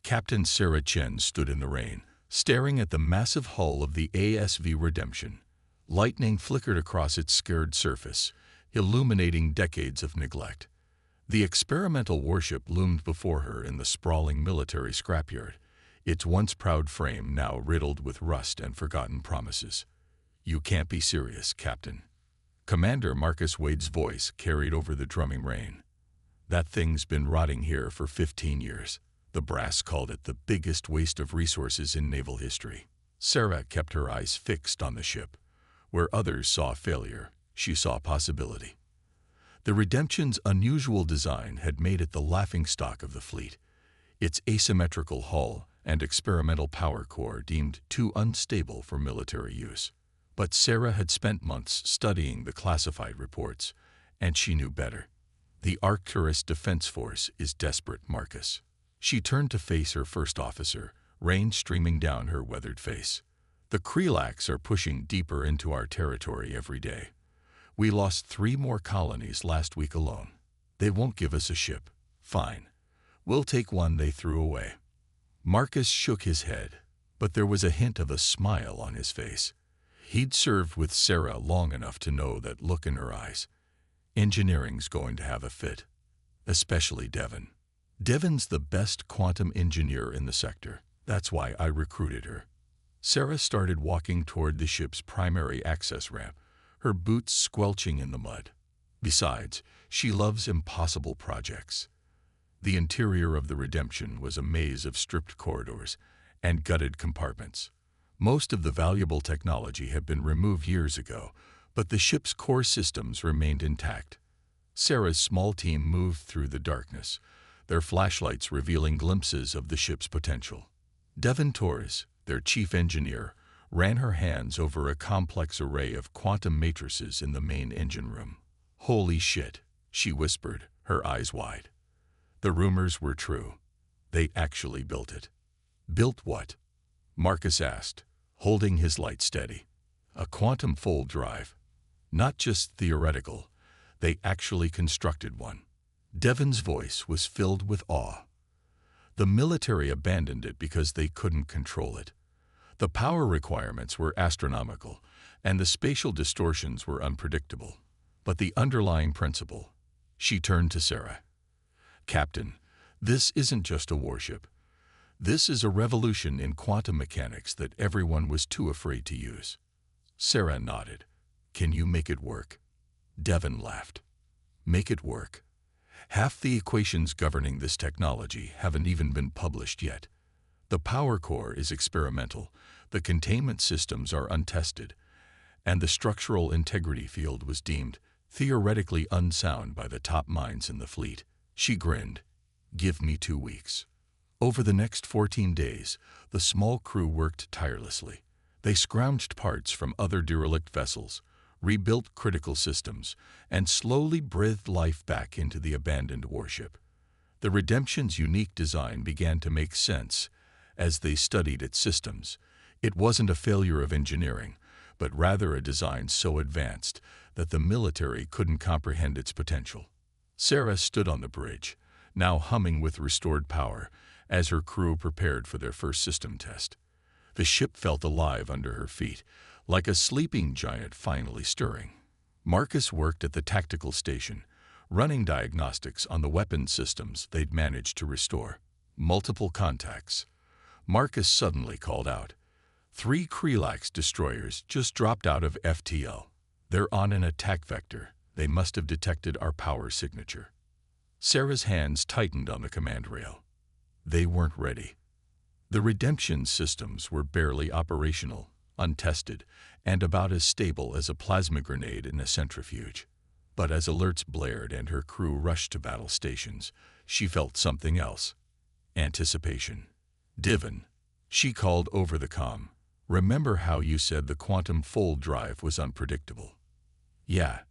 Captain Sarah Chen stood in the rain, staring at the massive hull of the ASV Redemption. Lightning flickered across its scarred surface, illuminating decades of neglect. The experimental warship loomed before her in the sprawling military scrapyard, its once proud frame now riddled with rust and forgotten promises. "You can't be serious, Captain." Commander Marcus Wade's voice carried over the drumming rain. "That thing's been rotting here for 15 years. The brass called it the biggest waste of resources in naval history." Sarah kept her eyes fixed on the ship. Where others saw failure, she saw possibility. The Redemption's unusual design had made it the laughingstock of the fleet. Its asymmetrical hull and experimental power core deemed too unstable for military use. But Sarah had spent months studying the classified reports, and she knew better. "The Arcturus Defense Force is desperate, Marcus." She turned to face her first officer, rain streaming down her weathered face. "The Krelax are pushing deeper into our territory every day. We lost 3 more colonies last week alone. They won't give us a ship. Fine. We'll take one they threw away." Marcus shook his head, but there was a hint of a smile on his face. He'd served with Sarah long enough to know that look in her eyes. Engineering's going to have a fit. Especially Devon. Devon's the best quantum engineer in the sector. That's why I recruited her. Sarah started walking toward the ship's primary access ramp, her boots squelching in the mud. Besides, she loves impossible projects. The interior of the Redemption was a maze of stripped corridors and gutted compartments. Most of the valuable technology had been removed years ago, but the ship's core systems remained intact. Sarah's small team moved through the darkness, their flashlights revealing glimpses of the ship's potential. Devon Torres, their chief engineer, ran her hands over a complex array of quantum matrices in the main engine room. "Holy shit," she whispered, her eyes wide. The rumors were true. They actually built it. "Built what?" Marcus asked, holding his light steady. "A quantum fold drive. Not just theoretical, they actually constructed one." Devon's voice was filled with awe. The military abandoned it because they couldn't control it. The power requirements were astronomical, and the spatial distortions were unpredictable. But the underlying principle. She turned to Sarah. "Captain, this isn't just a warship. This is a revolution in quantum mechanics that everyone was too afraid to use." Sarah nodded. "Can you make it work?" Devon laughed. "Make it work? Half the equations governing this technology haven't even been published yet. The power core is experimental, the containment systems are untested, and the structural integrity field was deemed theoretically unsound by the top minds in the fleet." She grinned. "Give me 2 weeks." Over the next 14 days, the small crew worked tirelessly. They scrounged parts from other derelict vessels, rebuilt critical systems, and slowly breathed life back into the abandoned warship. The Redemption's unique design began to make sense as they studied its systems. It wasn't a failure of engineering, but rather a design so advanced that the military couldn't comprehend its potential. Sarah stood on the bridge, now humming with restored power, as her crew prepared for their first system test. The ship felt alive under her feet, like a sleeping giant finally stirring. Marcus worked at the tactical station, running diagnostics on the weapons systems they'd managed to restore. Multiple contacts. Marcus suddenly called out. 3 Krelax destroyers just dropped out of FTL. They're on an attack vector. They must have detected our power signature. Sarah's hands tightened on the command rail. They weren't ready. The Redemption systems were barely operational, untested, and about as stable as a plasma grenade in a centrifuge. But as alerts blared and her crew rushed to battle stations, she felt something else. Anticipation. "Devon," she called over the comm. "Remember how you said the quantum fold drive was unpredictable?" "Yeah,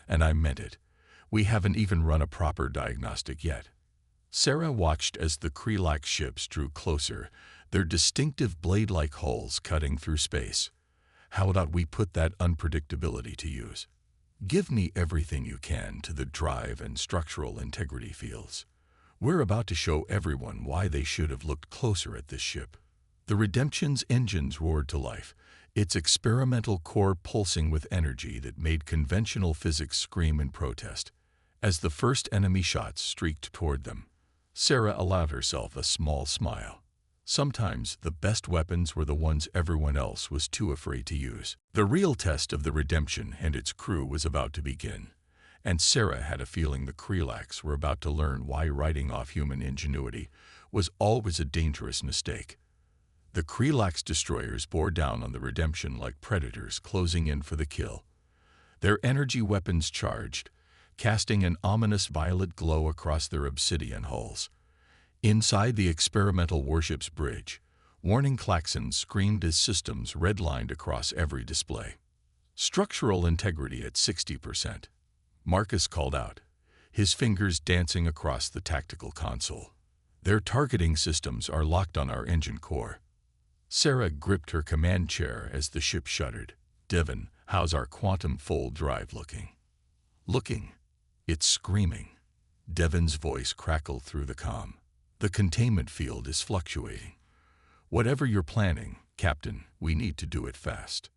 and I meant it. We haven't even run a proper diagnostic yet." Sarah watched as the Krelax ships drew closer, their distinctive blade-like hulls cutting through space. "How about we put that unpredictability to use? Give me everything you can to the drive and structural integrity fields. We're about to show everyone why they should have looked closer at this ship. The Redemption's engines roared to life, its experimental core pulsing with energy that made conventional physics scream in protest. As the first enemy shots streaked toward them, Sarah allowed herself a small smile. Sometimes the best weapons were the ones everyone else was too afraid to use. The real test of the Redemption and its crew was about to begin, and Sarah had a feeling the Krelax were about to learn why writing off human ingenuity was always a dangerous mistake. The Krelax destroyers bore down on the Redemption like predators closing in for the kill. Their energy weapons charged, casting an ominous violet glow across their obsidian hulls. Inside the experimental warship's bridge, warning klaxons screamed as systems redlined across every display. Structural integrity at 60%. Marcus called out, his fingers dancing across the tactical console. Their targeting systems are locked on our engine core. Sarah gripped her command chair as the ship shuddered. Devon, how's our quantum fold drive looking? Looking. It's screaming. Devon's voice crackled through the comm. The containment field is fluctuating. Whatever you're planning, Captain, we need to do it fast.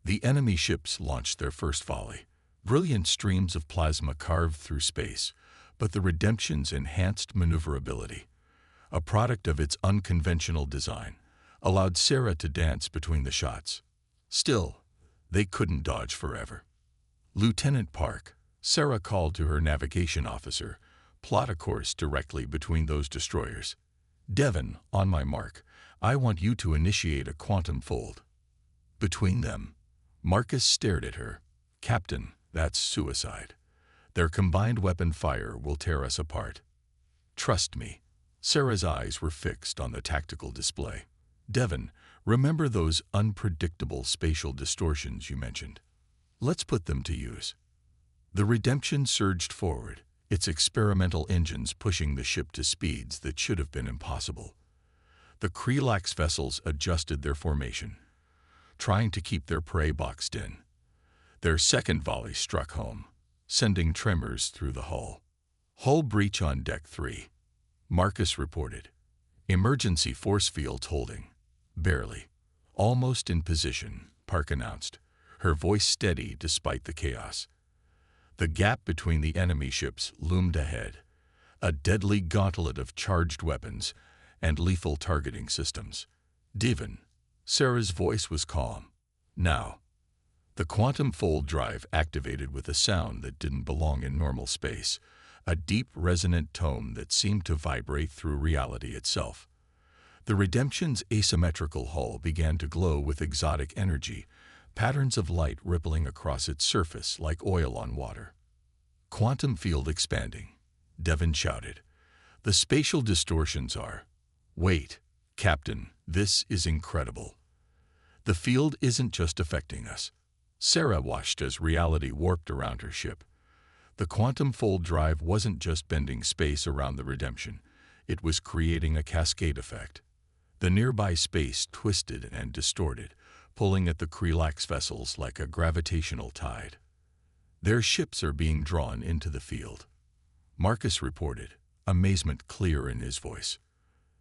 The enemy ships launched their first volley. Brilliant streams of plasma carved through space, but the Redemption's enhanced maneuverability, a product of its unconventional design, allowed Sarah to dance between the shots. Still, they couldn't dodge forever. Lieutenant Park, Sarah called to her navigation officer, plot a course directly between those destroyers. Devon, on my mark, I want you to initiate a quantum fold. Between them, Marcus stared at her. Captain, that's suicide. Their combined weapon fire will tear us apart. Trust me. Sarah's eyes were fixed on the tactical display. Devon, remember those unpredictable spatial distortions you mentioned? Let's put them to use. The Redemption surged forward, its experimental engines pushing the ship to speeds that should have been impossible. The Krelax vessels adjusted their formation, trying to keep their prey boxed in. Their second volley struck home, sending tremors through the hull. Hull breach on Deck 3. Marcus reported. Emergency force fields holding. Barely. Almost in position, Park announced, her voice steady despite the chaos. The gap between the enemy ships loomed ahead, a deadly gauntlet of charged weapons and lethal targeting systems. Devon, Sarah's voice was calm. Now. The quantum fold drive activated with a sound that didn't belong in normal space, a deep resonant tone that seemed to vibrate through reality itself. The Redemption's asymmetrical hull began to glow with exotic energy, patterns of light rippling across its surface like oil on water. Quantum field expanding, Devon shouted. The spatial distortions are. Wait, Captain, this is incredible. The field isn't just affecting us. Sarah watched as reality warped around her ship. The quantum fold drive wasn't just bending space around the Redemption, it was creating a cascade effect. The nearby space twisted and distorted, pulling at the Krelax vessels like a gravitational tide. Their ships are being drawn into the field. Marcus reported, amazement clear in his voice.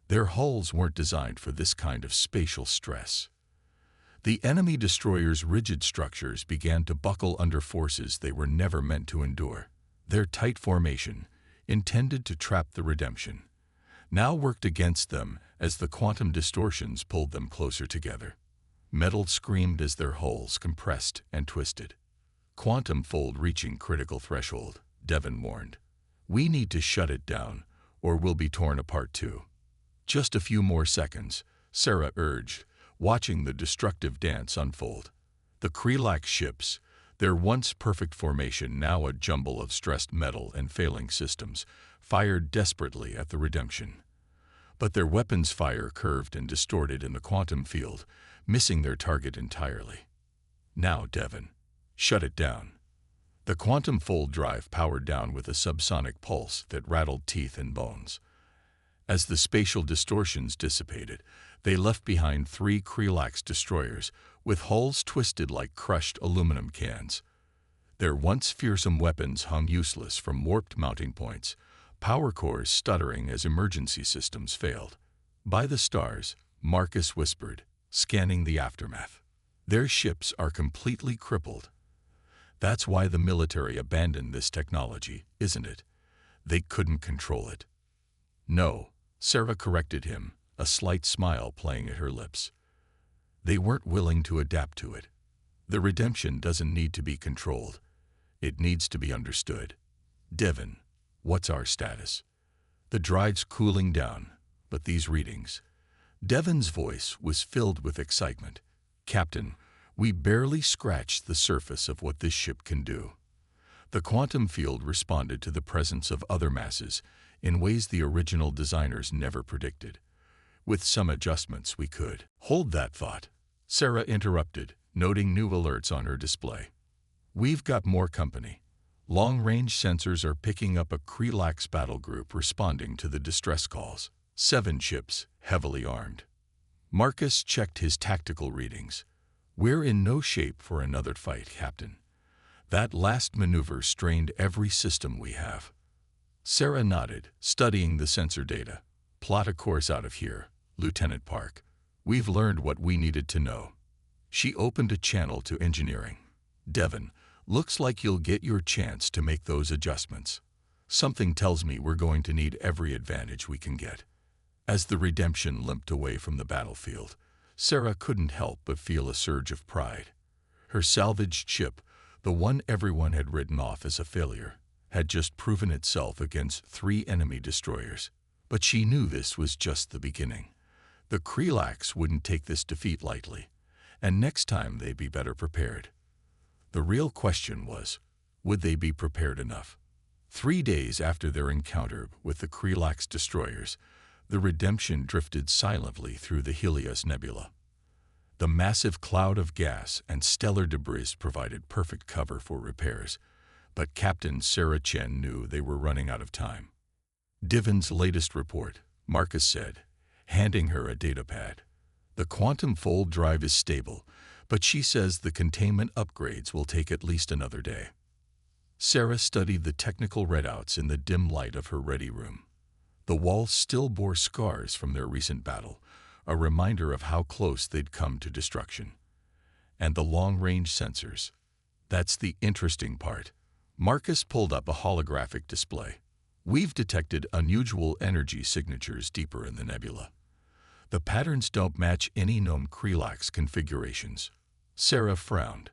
Their hulls weren't designed for this kind of spatial stress. The enemy destroyers' rigid structures began to buckle under forces they were never meant to endure. Their tight formation, intended to trap the Redemption, now worked against them as the quantum distortions pulled them closer together. Metal screamed as their hulls compressed and twisted. Quantum fold reaching critical threshold, Devon warned. We need to shut it down, or we'll be torn apart too. Just a few more seconds, Sarah urged, watching the destructive dance unfold. The Krelax ships, their once perfect formation now a jumble of stressed metal and failing systems, fired desperately at the Redemption. But their weapons' fire curved and distorted in the quantum field, missing their target entirely. Now, Devon, shut it down. The quantum fold drive powered down with a subsonic pulse that rattled teeth and bones. As the spatial distortions dissipated, they left behind 3 Krelax destroyers with hulls twisted like crushed aluminum cans. Their once fearsome weapons hung useless from warped mounting points, power cores stuttering as emergency systems failed. By the stars, Marcus whispered, scanning the aftermath. Their ships are completely crippled. That's why the military abandoned this technology, isn't it? They couldn't control it. No, Sarah corrected him, a slight smile playing at her lips. They weren't willing to adapt to it. The redemption doesn't need to be controlled. It needs to be understood. Devon, what's our status? The drive's cooling down, but these readings. Devon's voice was filled with excitement. Captain, we barely scratched the surface of what this ship can do. The quantum field responded to the presence of other masses in ways the original designers never predicted. With some adjustments, we could. Hold that thought, Sarah interrupted, noting new alerts on her display. We've got more company. Long-range sensors are picking up a Krelax battle group responding to the distress calls. 7 ships, heavily armed. Marcus checked his tactical readings. We're in no shape for another fight, Captain. That last maneuver strained every system we have. Sarah nodded, studying the sensor data. Plot a course out of here, Lieutenant Park. We've learned what we needed to know. She opened a channel to engineering. Devon, looks like you'll get your chance to make those adjustments. Something tells me we're going to need every advantage we can get. As the redemption limped away from the battlefield, Sarah couldn't help but feel a surge of pride. Her salvaged ship, the one everyone had written off as a failure, had just proven itself against 3 enemy destroyers. But she knew this was just the beginning. The Krelax wouldn't take this defeat lightly, and next time they'd be better prepared. The real question was, would they be prepared enough? 3 days after their encounter with the Krelax destroyers, the redemption drifted silently through the Helios Nebula. The massive cloud of gas and stellar debris provided perfect cover for repairs, but Captain Sarah Chen knew they were running out of time. Devon's latest report, Marcus said, handing her a datapad. The quantum fold drive is stable, but she says the containment upgrades will take at least another day. Sarah studied the technical readouts in the dim light of her ready room. The walls still bore scars from their recent battle, a reminder of how close they'd come to destruction. And the long-range sensors. That's the interesting part. Marcus pulled up a holographic display. We've detected unusual energy signatures deeper in the nebula. The patterns don't match any known Krelax configurations. Sarah frowned.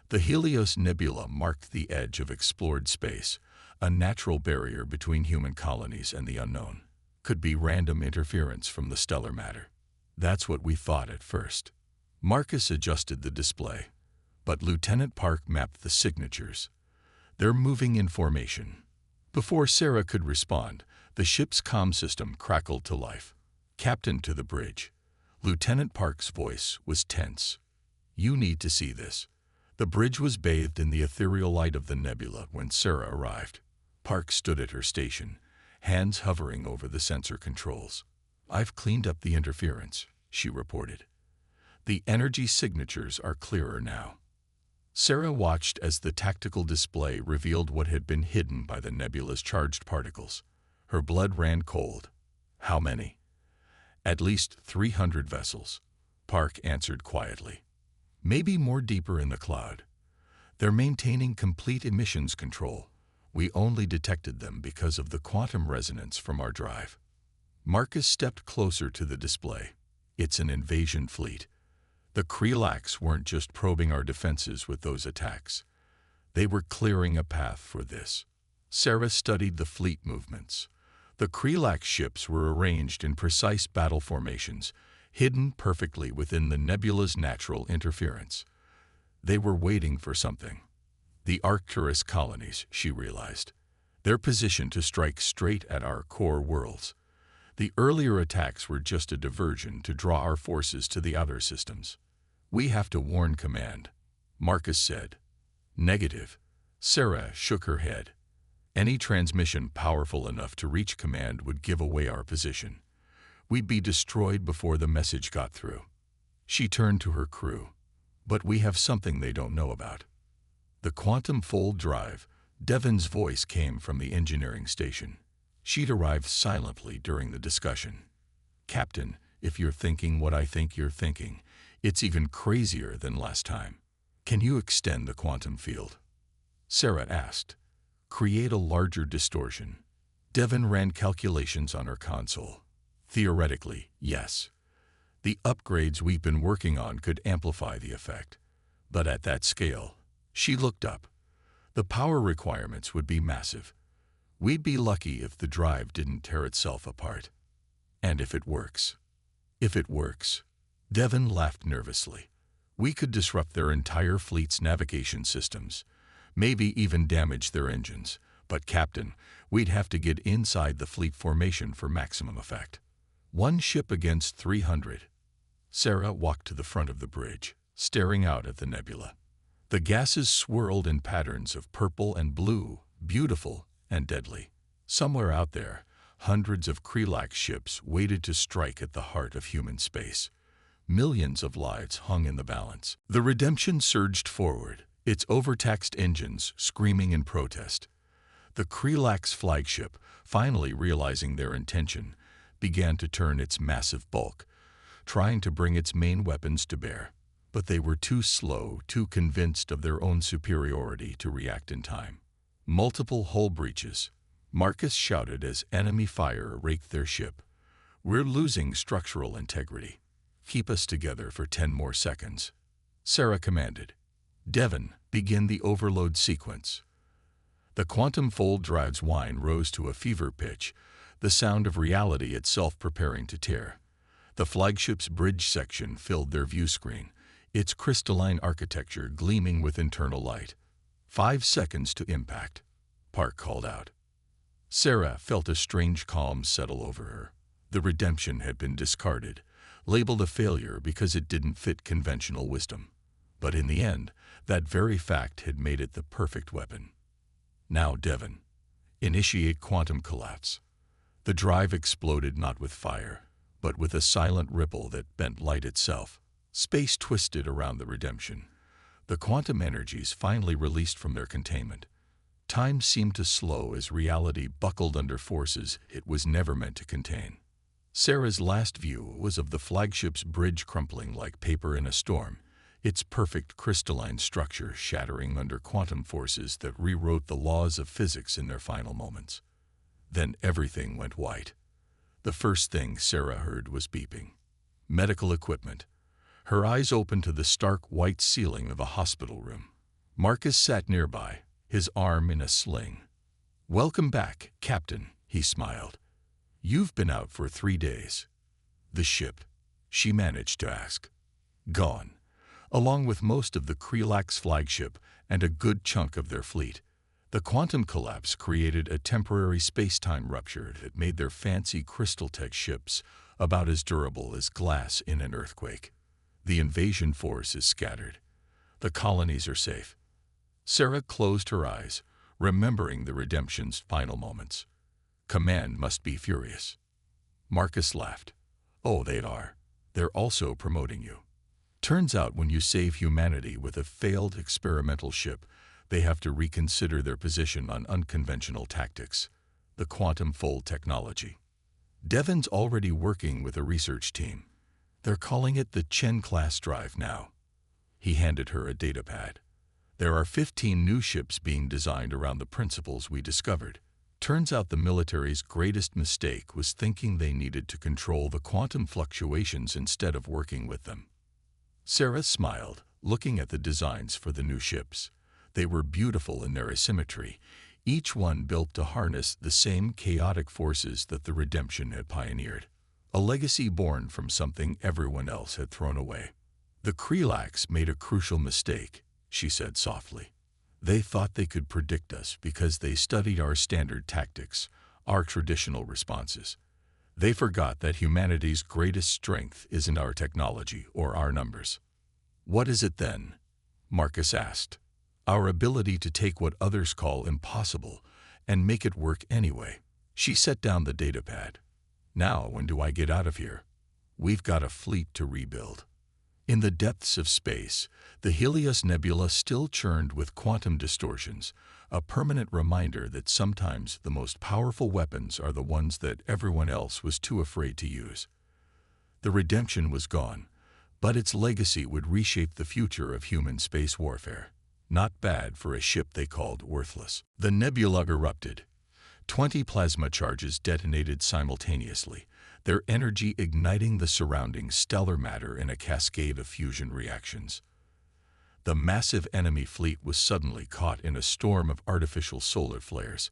The Helios Nebula marked the edge of explored space, a natural barrier between human colonies and the unknown. Could be random interference from the stellar matter. That's what we thought at first. Marcus adjusted the display, but Lieutenant Park mapped the signatures. They're moving in formation. Before Sarah could respond, the ship's comm system crackled to life. Captain to the bridge. Lieutenant Park's voice was tense. You need to see this. The bridge was bathed in the ethereal light of the nebula when Sarah arrived. Park stood at her station, hands hovering over the sensor controls. I've cleaned up the interference, she reported. The energy signatures are clearer now. Sarah watched as the tactical display revealed what had been hidden by the nebula's charged particles. Her blood ran cold. How many? At least 300 vessels, Park answered quietly. Maybe more deeper in the cloud. They're maintaining complete emissions control. We only detected them because of the quantum resonance from our drive. Marcus stepped closer to the display. It's an invasion fleet. The Krelax weren't just probing our defenses with those attacks. They were clearing a path for this. Sarah studied the fleet movements. The Krelax ships were arranged in precise battle formations, hidden perfectly within the nebula's natural interference. They were waiting for something. The Arcturus colonies, she realized. They're positioned to strike straight at our core worlds. The earlier attacks were just a diversion to draw our forces to the other systems. We have to warn Command, Marcus said. Negative. Sarah shook her head. Any transmission powerful enough to reach Command would give away our position. We'd be destroyed before the message got through. She turned to her crew. But we have something they don't know about. The quantum fold drive. Devon's voice came from the engineering station. She'd arrived silently during the discussion. "Captain, if you're thinking what I think you're thinking, it's even crazier than last time. Can you extend the quantum field?" Sarah asked. "Create a larger distortion." Devon ran calculations on her console. "Theoretically, yes. The upgrades we've been working on could amplify the effect. But at that scale," she looked up, "the power requirements would be massive. We'd be lucky if the drive didn't tear itself apart. And if it works." "If it works," Devon laughed nervously, "we could disrupt their entire fleet's navigation systems, maybe even damage their engines. But, Captain, we'd have to get inside the fleet formation for maximum effect. One ship against 300. Sarah walked to the front of the bridge, staring out at the nebula. The gases swirled in patterns of purple and blue, beautiful and deadly. Somewhere out there, hundreds of Krelax ships waited to strike at the heart of human space. Millions of lives hung in the balance. The Redemption surged forward, its overtaxed engines screaming in protest. The Krelax flagship, finally realizing their intention, began to turn its massive bulk, trying to bring its main weapons to bear. But they were too slow, too convinced of their own superiority to react in time. Multiple hull breaches, Marcus shouted as enemy fire raked their ship. "We're losing structural integrity. Keep us together for 10 more seconds." Sarah commanded. "Devon, begin the overload sequence." The quantum fold drive's whine rose to a fever pitch, the sound of reality itself preparing to tear. The flagship's bridge section filled their view screen, its crystalline architecture gleaming with internal light. 5 seconds to impact, Park called out. Sarah felt a strange calm settle over her. The Redemption had been discarded, labeled a failure because it didn't fit conventional wisdom. But in the end, that very fact had made it the perfect weapon. "Now, Devon, initiate quantum collapse." The drive exploded not with fire, but with a silent ripple that bent light itself. Space twisted around the Redemption. The quantum energies finally released from their containment. Time seemed to slow as reality buckled under forces it was never meant to contain. Sarah's last view was of the flagship's bridge crumpling like paper in a storm, its perfect crystalline structure shattering under quantum forces that rewrote the laws of physics in their final moments. Then everything went white. The first thing Sarah heard was beeping. Medical equipment. Her eyes opened to the stark white ceiling of a hospital room. Marcus sat nearby, his arm in a sling. "Welcome back, Captain," he smiled. "You've been out for 3 days." "The ship?" she managed to ask. "Gone, along with most of the Krelax flagship and a good chunk of their fleet. The quantum collapse created a temporary space-time rupture that made their fancy crystal-tech ships about as durable as glass in an earthquake. The invasion force is scattered. The colonies are safe." Sarah closed her eyes, remembering the Redemption's final moments. "Command must be furious." Marcus laughed. "Oh, they are. They're also promoting you. Turns out when you save humanity with a failed experimental ship, they have to reconsider their position on unconventional tactics, the quantum fold technology. Devon's already working with a research team. They're calling it the Chen-class drive now." He handed her a datapad. "There are 15 new ships being designed around the principles we discovered. Turns out the military's greatest mistake was thinking they needed to control the quantum fluctuations instead of working with them." Sarah smiled, looking at the designs for the new ships. They were beautiful in their asymmetry, each one built to harness the same chaotic forces that the Redemption had pioneered. A legacy born from something everyone else had thrown away. "The Krelax made a crucial mistake," she said softly. "They thought they could predict us because they studied our standard tactics, our traditional responses. They forgot that humanity's greatest strength isn't our technology or our numbers." "What is it then?" Marcus asked. "Our ability to take what others call impossible and make it work anyway." She set down the datapad. "Now, when do I get out of here? We've got a fleet to rebuild." In the depths of space, the Helios Nebula still churned with quantum distortions, a permanent reminder that sometimes the most powerful weapons are the ones that everyone else was too afraid to use. The redemption was gone, but its legacy would reshape the future of human space warfare. Not bad for a ship they called worthless. The nebula erupted. 20 plasma charges detonated simultaneously, their energy igniting the surrounding stellar matter in a cascade of fusion reactions. The massive enemy fleet was suddenly caught in a storm of artificial solar flares.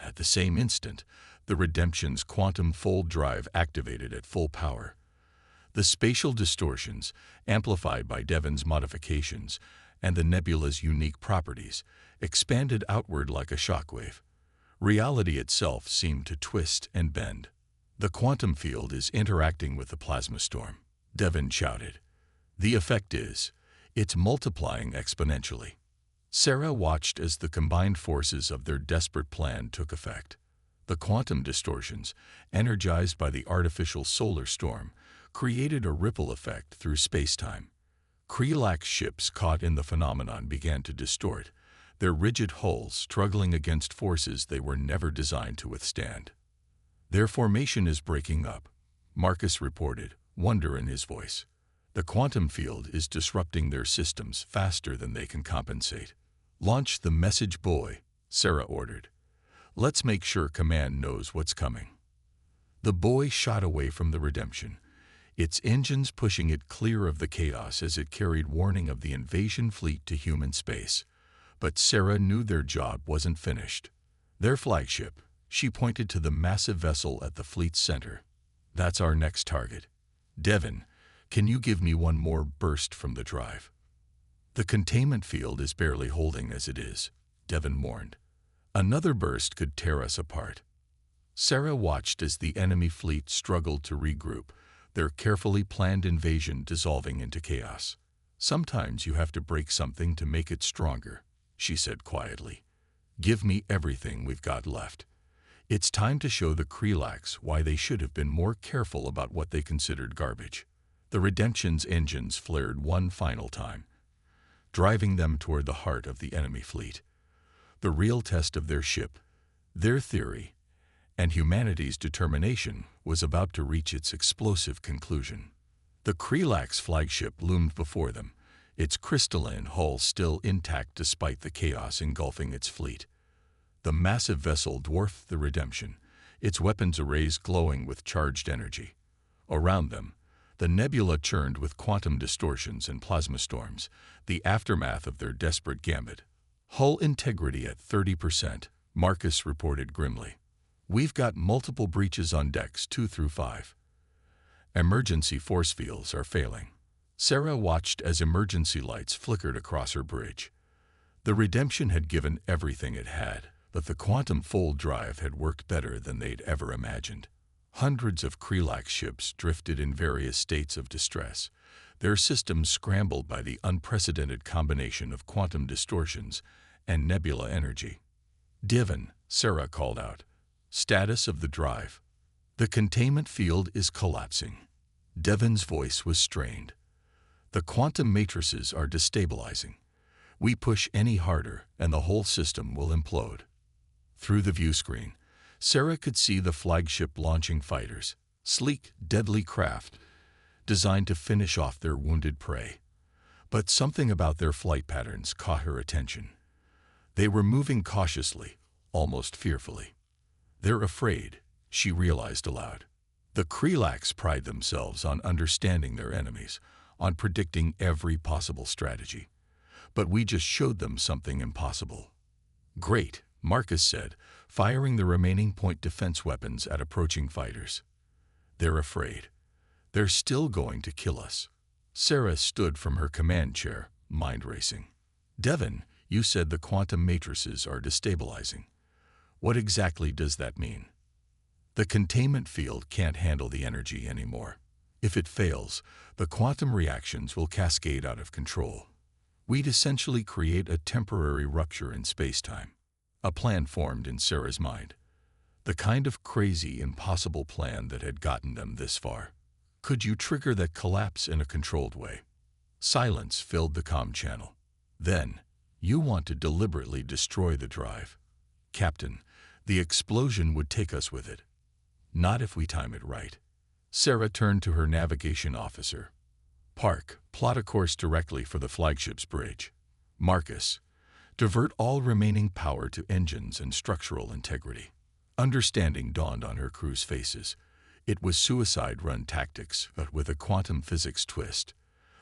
At the same instant, the Redemption's quantum fold drive activated at full power. The spatial distortions, amplified by Devon's modifications, and the nebula's unique properties, expanded outward like a shockwave. Reality itself seemed to twist and bend. "The quantum field is interacting with the plasma storm," Devon shouted. "The effect is, it's multiplying exponentially." Sarah watched as the combined forces of their desperate plan took effect. The quantum distortions, energized by the artificial solar storm, created a ripple effect through space-time. Krelak's ships caught in the phenomenon began to distort, their rigid hulls struggling against forces they were never designed to withstand. "Their formation is breaking up," Marcus reported, wonder in his voice. "The quantum field is disrupting their systems faster than they can compensate." "Launch the message buoy," Sarah ordered. "Let's make sure Command knows what's coming." The buoy shot away from the Redemption, its engines pushing it clear of the chaos as it carried warning of the invasion fleet to human space. But Sarah knew their job wasn't finished. Their flagship, she pointed to the massive vessel at the fleet's center. "That's our next target. Devon, can you give me one more burst from the drive?" "The containment field is barely holding as it is," Devon warned. "Another burst could tear us apart." Sarah watched as the enemy fleet struggled to regroup, their carefully planned invasion dissolving into chaos. "Sometimes you have to break something to make it stronger," she said quietly. "Give me everything we've got left. It's time to show the Krelaks why they should have been more careful about what they considered garbage." The Redemption's engines flared one final time, driving them toward the heart of the enemy fleet. The real test of their ship, their theory, and humanity's determination was about to reach its explosive conclusion. The Krelak's flagship loomed before them, its crystalline hull still intact despite the chaos engulfing its fleet. The massive vessel dwarfed the Redemption, its weapons arrays glowing with charged energy. Around them, the nebula churned with quantum distortions and plasma storms, the aftermath of their desperate gambit. "Hull integrity at 30%, Marcus reported grimly. "We've got multiple breaches on decks 2 through 5. Emergency force fields are failing." Sarah watched as emergency lights flickered across her bridge. The Redemption had given everything it had, but the quantum fold drive had worked better than they'd ever imagined. Hundreds of Krelak ships drifted in various states of distress, their systems scrambled by the unprecedented combination of quantum distortions and nebula energy. "Devon," Sarah called out. "Status of the drive." "The containment field is collapsing." Devon's voice was strained. "The quantum matrices are destabilizing. We push any harder and the whole system will implode." Through the viewscreen, Sarah could see the flagship launching fighters, sleek, deadly craft, designed to finish off their wounded prey. But something about their flight patterns caught her attention. They were moving cautiously, almost fearfully. "They're afraid," she realized aloud. The Krelaks pride themselves on understanding their enemies, on predicting every possible strategy. But we just showed them something impossible. "Great," Marcus said, firing the remaining point defense weapons at approaching fighters. "They're afraid. They're still going to kill us." Sarah stood from her command chair, mind racing. "Devon, you said the quantum matrices are destabilizing. What exactly does that mean?" "The containment field can't handle the energy anymore. If it fails, the quantum reactions will cascade out of control. We'd essentially create a temporary rupture in space-time." A plan formed in Sarah's mind. The kind of crazy, impossible plan that had gotten them this far. "Could you trigger that collapse in a controlled way?" Silence filled the comm channel. Then, You want to deliberately destroy the drive. Captain, the explosion would take us with it. Not if we time it right. Sarah turned to her navigation officer. Park, plot a course directly for the flagship's bridge. Marcus, divert all remaining power to engines and structural integrity. Understanding dawned on her crew's faces. It was suicide-run tactics, but with a quantum physics twist.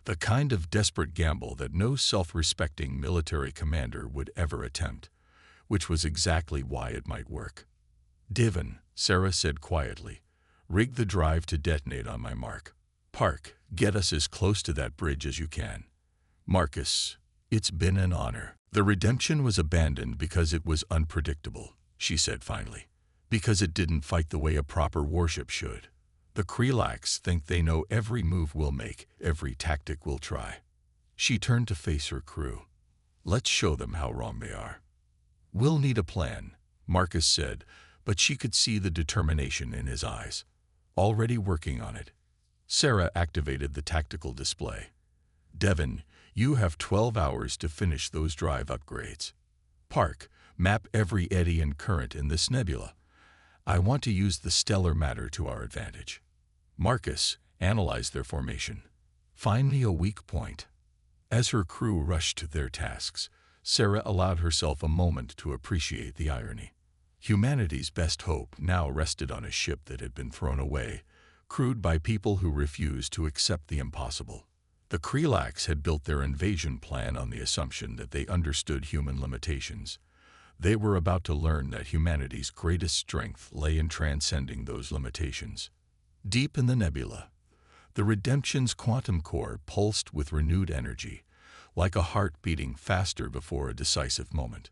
The kind of desperate gamble that no self-respecting military commander would ever attempt, which was exactly why it might work. Divin, Sarah said quietly, rig the drive to detonate on my mark. Park, get us as close to that bridge as you can. Marcus, it's been an honor. The Redemption was abandoned because it was unpredictable, she said finally, because it didn't fight the way a proper warship should. The Krelax think they know every move we'll make, every tactic we'll try. She turned to face her crew. Let's show them how wrong they are. We'll need a plan, Marcus said, but she could see the determination in his eyes. Already working on it. Sarah activated the tactical display. Devin, you have 12 hours to finish those drive upgrades. Park, map every eddy and current in this nebula. I want to use the stellar matter to our advantage. Marcus, analyze their formation. Find me a weak point. As her crew rushed to their tasks, Sarah allowed herself a moment to appreciate the irony. Humanity's best hope now rested on a ship that had been thrown away, crewed by people who refused to accept the impossible. The Krelax had built their invasion plan on the assumption that they understood human limitations. They were about to learn that humanity's greatest strength lay in transcending those limitations. Deep in the nebula, the Redemption's quantum core pulsed with renewed energy, like a heart beating faster before a decisive moment.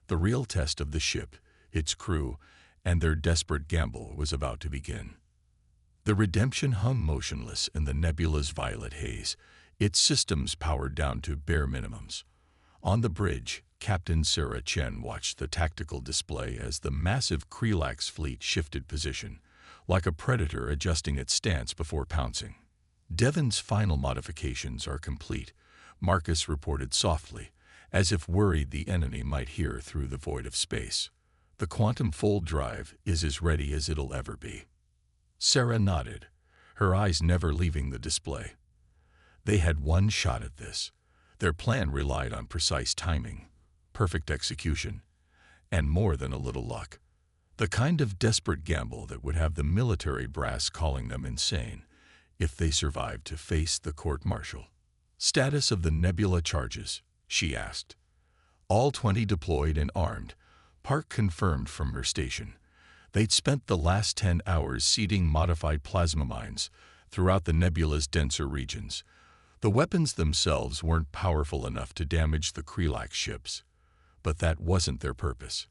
The real test of the ship, its crew, and their desperate gamble was about to begin. The Redemption hung motionless in the nebula's violet haze, its systems powered down to bare minimums. On the bridge, Captain Sarah Chen watched the tactical display as the massive Krelax fleet shifted position, like a predator adjusting its stance before pouncing. Devin's final modifications are complete, Marcus reported softly, as if worried the enemy might hear through the void of space. The quantum fold drive is as ready as it'll ever be. Sarah nodded, her eyes never leaving the display. They had one shot at this. Their plan relied on precise timing, perfect execution, and more than a little luck. The kind of desperate gamble that would have the military brass calling them insane if they survived to face the court-martial. Status of the nebula charges, she asked. All 20 deployed and armed, Park confirmed from her station. They'd spent the last 10 hours seeding modified plasma mines throughout the nebula's denser regions. The weapons themselves weren't powerful enough to damage the Krelax ships, but that wasn't their purpose.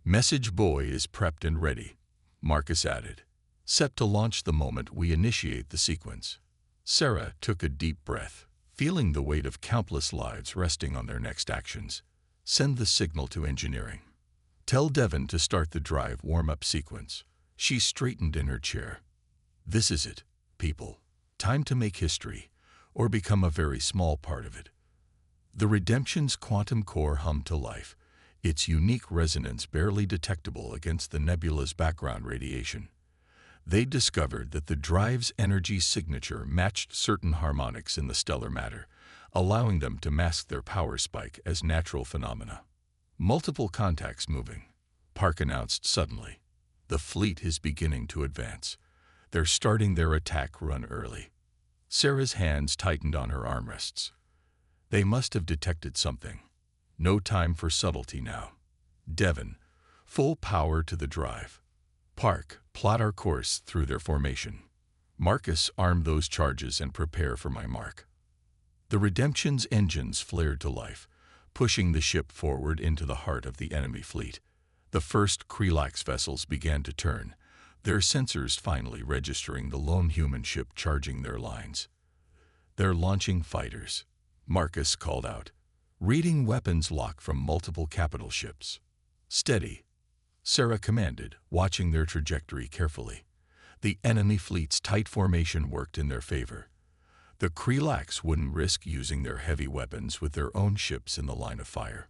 Message buoy is prepped and ready, Marcus added, set to launch the moment we initiate the sequence. Sarah took a deep breath, feeling the weight of countless lives resting on their next actions. Send the signal to engineering. Tell Devin to start the drive warm-up sequence. She straightened in her chair. This is it, people. Time to make history, or become a very small part of it. The Redemption's quantum core hummed to life, its unique resonance barely detectable against the nebula's background radiation. They discovered that the drive's energy signature matched certain harmonics in the stellar matter, allowing them to mask their power spike as natural phenomena. Multiple contacts moving, Park announced suddenly. The fleet is beginning to advance. They're starting their attack run early. Sarah's hands tightened on her armrests. They must have detected something. No time for subtlety now. Devin, full power to the drive. Park, plot our course through their formation. Marcus, arm those charges and prepare for my mark. The Redemption's engines flared to life, pushing the ship forward into the heart of the enemy fleet. The first Krelax vessels began to turn, their sensors finally registering the lone human ship charging their lines. They're launching fighters, Marcus called out, reading weapons lock from multiple capital ships. Steady, Sarah commanded, watching their trajectory carefully. The enemy fleet's tight formation worked in their favor. The Krelax wouldn't risk using their heavy weapons with their own ships in the line of fire.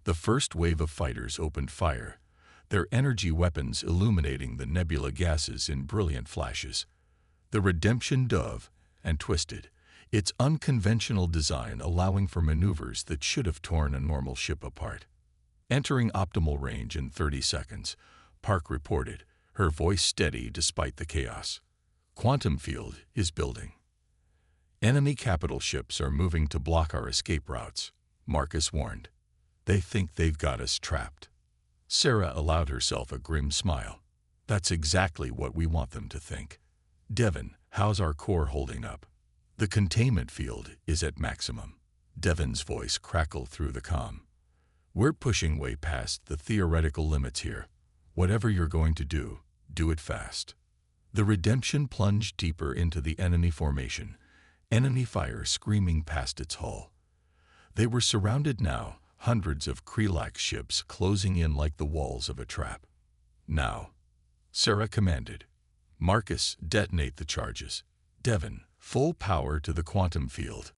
The first wave of fighters opened fire, their energy weapons illuminating the nebula gases in brilliant flashes. The Redemption dove and twisted, its unconventional design allowing for maneuvers that should have torn a normal ship apart. Entering optimal range in 30 seconds, Park reported, her voice steady despite the chaos. Quantum field is building. Enemy capital ships are moving to block our escape routes, Marcus warned. They think they've got us trapped. Sarah allowed herself a grim smile. That's exactly what we want them to think. Devon, how's our core holding up? The containment field is at maximum. Devon's voice crackled through the comm. We're pushing way past the theoretical limits here. Whatever you're going to do it fast. The Redemption plunged deeper into the enemy formation, enemy fire screaming past its hull. They were surrounded now, hundreds of Krelax ships closing in like the walls of a trap. Now, Sarah commanded. Marcus, detonate the charges. Devon, full power to the quantum field.